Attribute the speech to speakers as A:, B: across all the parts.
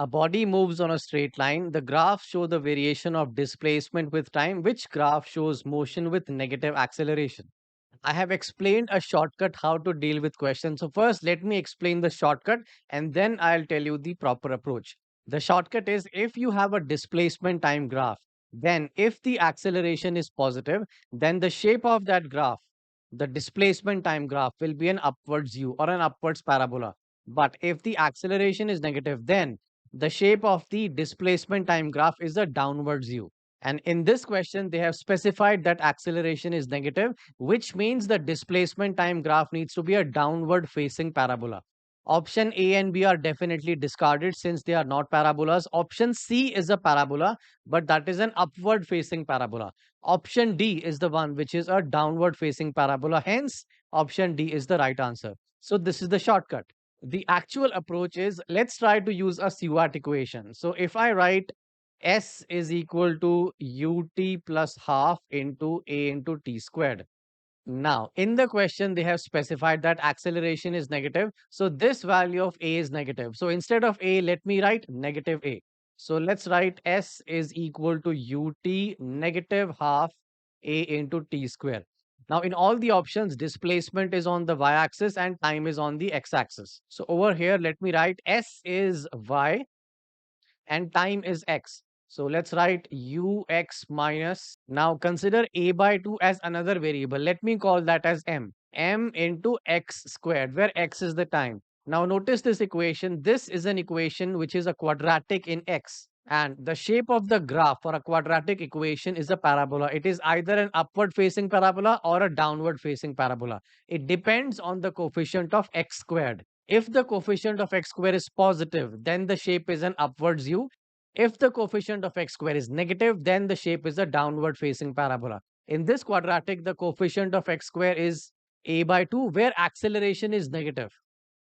A: A body moves on a straight line. The graphs show the variation of displacement with time. Which graph shows motion with negative acceleration? I have explained a shortcut how to deal with questions. So first, let me explain the shortcut and then I'll tell you the proper approach. The shortcut is if you have a displacement time graph, then if the acceleration is positive, then the shape of that graph, the displacement time graph will be an upwards U or an upwards parabola. But if the acceleration is negative, then the shape of the displacement time graph is a downwards U. And in this question, they have specified that acceleration is negative, which means the displacement time graph needs to be a downward facing parabola. Option A and B are definitely discarded since they are not parabolas. Option C is a parabola, but that is an upward facing parabola. Option D is the one which is a downward facing parabola. Hence, option D is the right answer. So this is the shortcut. The actual approach is let's try to use a Stewart equation. So if I write S is equal to ut plus half into a into t squared. Now, in the question, they have specified that acceleration is negative. So this value of a is negative. So instead of a, let me write negative a. So let's write S is equal to ut negative half a into t square. Now, in all the options, displacement is on the y-axis and time is on the x-axis. So over here, let me write S is y and time is x. So let's write ux minus. Now consider a by 2 as another variable. Let me call that as m. M into x squared, where x is the time. Now notice this equation. This is an equation which is a quadratic in x. And the shape of the graph for a quadratic equation is a parabola. It is either an upward facing parabola or a downward facing parabola. It depends on the coefficient of x squared. If the coefficient of x square is positive, then the shape is an upwards U. If the coefficient of x square is negative, then the shape is a downward facing parabola. In this quadratic, the coefficient of x square is a by 2, where acceleration is negative.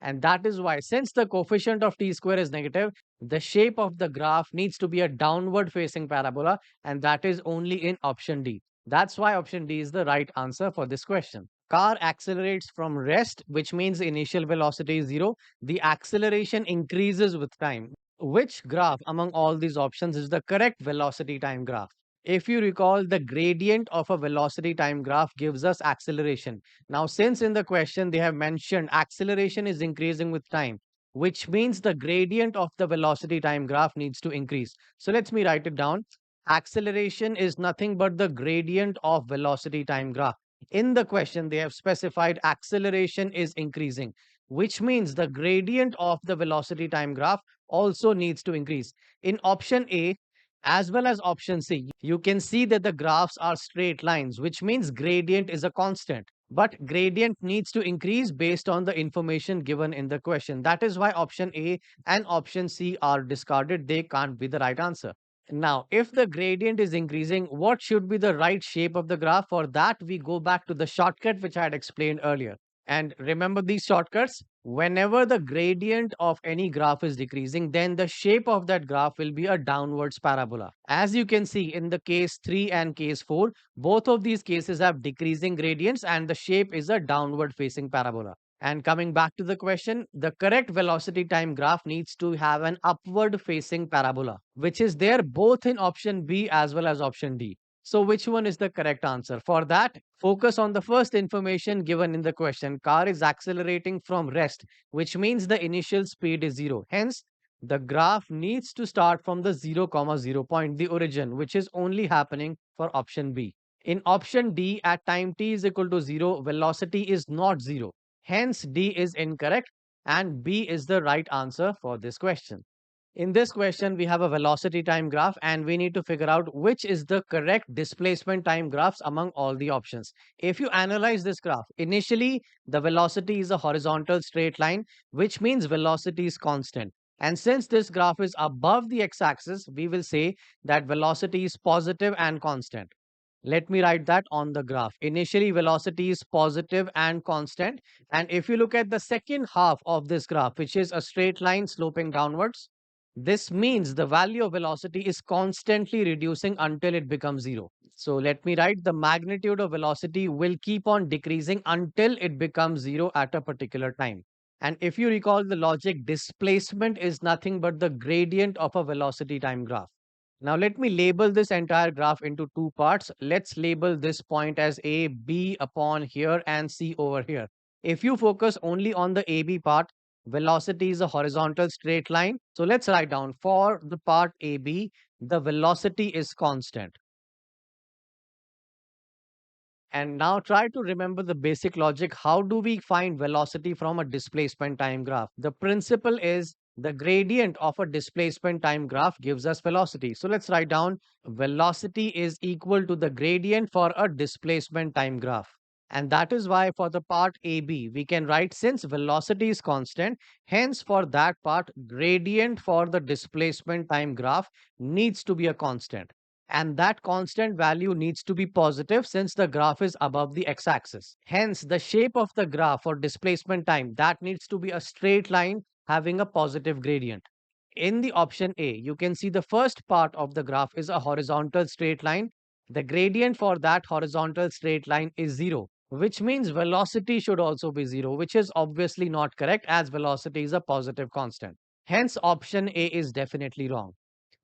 A: And that is why, since the coefficient of t square is negative, the shape of the graph needs to be a downward facing parabola, and that is only in option D. That's why option D is the right answer for this question. Car accelerates from rest, which means the initial velocity is zero. The acceleration increases with time. Which graph among all these options is the correct velocity time graph? If you recall, the gradient of a velocity time graph gives us acceleration. Now, since in the question they have mentioned acceleration is increasing with time, which means the gradient of the velocity time graph needs to increase. So let me write it down. Acceleration is nothing but the gradient of velocity time graph. In the question, they have specified acceleration is increasing, which means the gradient of the velocity time graph also needs to increase. In option A, as well as option C, you can see that the graphs are straight lines, which means gradient is a constant. But gradient needs to increase based on the information given in the question. That is why option A and option C are discarded. They can't be the right answer. Now, if the gradient is increasing, what should be the right shape of the graph? For that, we go back to the shortcut which I had explained earlier. And remember these shortcuts. Whenever the gradient of any graph is decreasing, then the shape of that graph will be a downwards parabola. As you can see in the case 3 and case 4, both of these cases have decreasing gradients and the shape is a downward facing parabola. And coming back to the question, the correct velocity time graph needs to have an upward facing parabola, which is there both in option B as well as option D. So which one is the correct answer? For that, focus on the first information given in the question. Car is accelerating from rest, which means the initial speed is zero. Hence, the graph needs to start from the 0, 0 point, the origin, which is only happening for option B. In option D, at time t is equal to 0, velocity is not 0. Hence, D is incorrect and B is the right answer for this question. In this question, we have a velocity time graph and we need to figure out which is the correct displacement time graphs among all the options. If you analyze this graph, initially the velocity is a horizontal straight line, which means velocity is constant. And since this graph is above the x-axis, we will say that velocity is positive and constant. Let me write that on the graph. Initially, velocity is positive and constant. And if you look at the second half of this graph, which is a straight line sloping downwards, this means the value of velocity is constantly reducing until it becomes zero. So let me write the magnitude of velocity will keep on decreasing until it becomes zero at a particular time. And if you recall the logic, displacement is nothing but the gradient of a velocity time graph. Now let me label this entire graph into two parts. Let's label this point as A, B upon here and C over here. If you focus only on the AB part, velocity is a horizontal straight line. So let's write down for the part AB, the velocity is constant. And now try to remember the basic logic. How do we find velocity from a displacement time graph? The principle is the gradient of a displacement time graph gives us velocity. So let's write down velocity is equal to the gradient for a displacement time graph. And that is why for the part AB, we can write since velocity is constant, hence for that part, gradient for the displacement time graph needs to be a constant, and that constant value needs to be positive since the graph is above the x-axis. Hence, the shape of the graph or displacement time that needs to be a straight line having a positive gradient. In the option A, you can see the first part of the graph is a horizontal straight line. The gradient for that horizontal straight line is 0, which means velocity should also be 0, which is obviously not correct as velocity is a positive constant. Hence, option A is definitely wrong.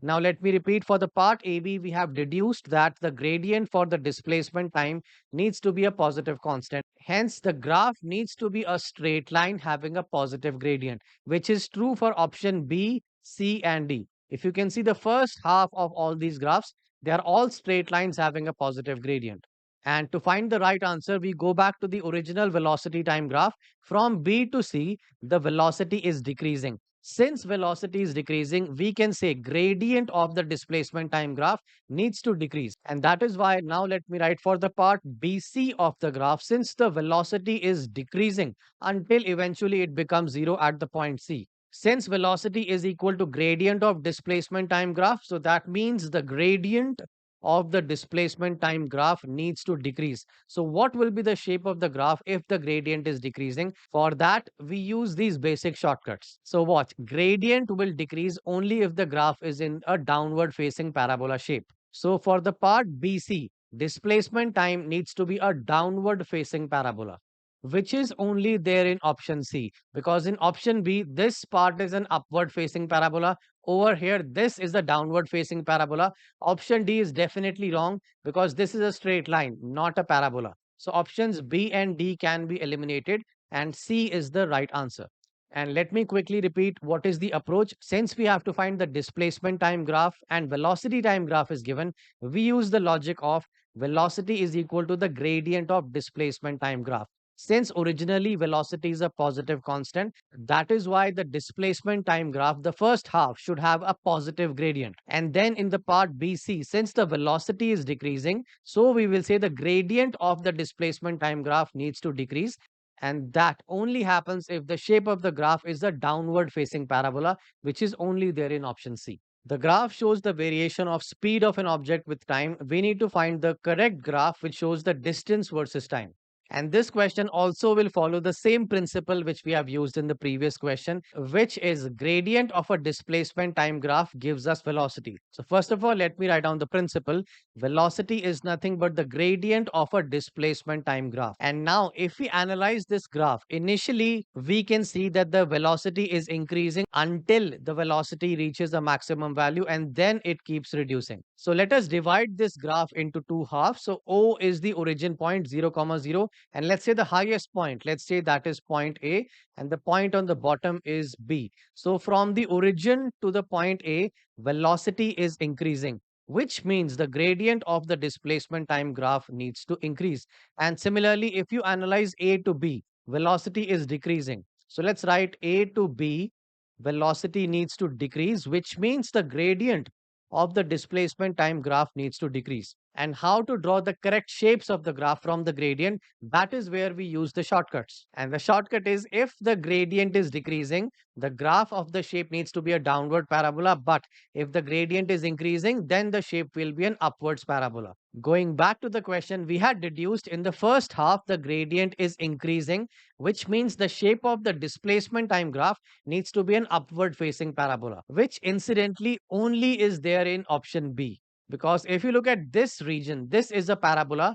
A: Now let me repeat, for the part AB, we have deduced that the gradient for the displacement time needs to be a positive constant. Hence, the graph needs to be a straight line having a positive gradient, which is true for option B, C, and D. If you can see the first half of all these graphs, they are all straight lines having a positive gradient. And to find the right answer, we go back to the original velocity time graph. From B to C, the velocity is decreasing. Since velocity is decreasing, we can say gradient of the displacement time graph needs to decrease. And that is why now let me write for the part BC of the graph, since the velocity is decreasing until eventually it becomes 0 at the point C. Since velocity is equal to gradient of displacement time graph, so that means the gradient of the displacement time graph needs to decrease. So what will be the shape of the graph if the gradient is decreasing? For that, we use these basic shortcuts. So watch, gradient will decrease only if the graph is in a downward facing parabola shape. So for the part BC, displacement time needs to be a downward facing parabola, which is only there in option C, because in option B, this part is an upward facing parabola. Over here, this is the downward facing parabola. Option D is definitely wrong because this is a straight line, not a parabola. So options B and D can be eliminated and C is the right answer. And let me quickly repeat what is the approach. Since we have to find the displacement time graph and velocity time graph is given, we use the logic of velocity is equal to the gradient of displacement time graph. Since originally velocity is a positive constant, that is why the displacement time graph, the first half should have a positive gradient. And then in the part BC, since the velocity is decreasing, so we will say the gradient of the displacement time graph needs to decrease. And that only happens if the shape of the graph is a downward facing parabola, which is only there in option C. The graph shows the variation of speed of an object with time. We need to find the correct graph which shows the distance versus time. And this question also will follow the same principle which we have used in the previous question, which is gradient of a displacement time graph gives us velocity. So first of all, let me write down the principle. Velocity is nothing but the gradient of a displacement time graph. And now if we analyze this graph, initially we can see that the velocity is increasing until the velocity reaches a maximum value and then it keeps reducing. So let us divide this graph into two halves. So O is the origin point 0, 0, and let's say the highest point, let's say that is point A, and the point on the bottom is B. So from the origin to the point A, velocity is increasing, which means the gradient of the displacement time graph needs to increase. And similarly, if you analyze A to B, velocity is decreasing. So let's write A to B, velocity needs to decrease, which means the gradient of the displacement time graph needs to decrease. And how to draw the correct shapes of the graph from the gradient, that is where we use the shortcuts. And the shortcut is, if the gradient is decreasing, the graph of the shape needs to be a downward parabola. But if the gradient is increasing, then the shape will be an upwards parabola. Going back to the question, we had deduced in the first half the gradient is increasing, which means the shape of the displacement time graph needs to be an upward facing parabola, which incidentally only is there in option B. Because if you look at this region, this is a parabola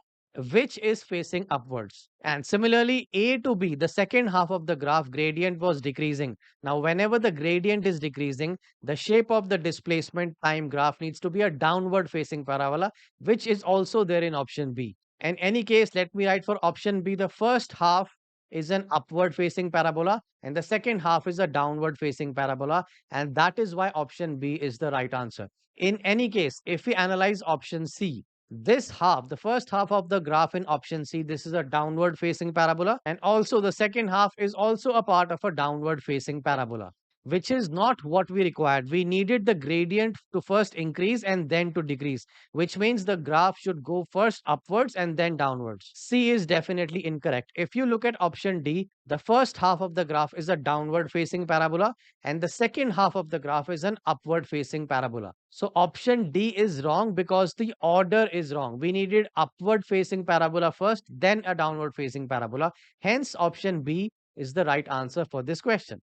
A: which is facing upwards. And similarly, A to B, the second half of the graph gradient was decreasing. Now, whenever the gradient is decreasing, the shape of the displacement time graph needs to be a downward facing parabola, which is also there in option B. In any case, let me write for option B, the first half is an upward facing parabola and the second half is a downward facing parabola. And that is why option B is the right answer. In any case, if we analyze option C, this half, the first half of the graph in option C, this is a downward facing parabola. And also the second half is also a part of a downward facing parabola, which is not what we required. We needed the gradient to first increase and then to decrease, which means the graph should go first upwards and then downwards. C is definitely incorrect. If you look at option D, the first half of the graph is a downward facing parabola and the second half of the graph is an upward facing parabola. So option D is wrong because the order is wrong. We needed upward facing parabola first, then a downward facing parabola. Hence, option B is the right answer for this question.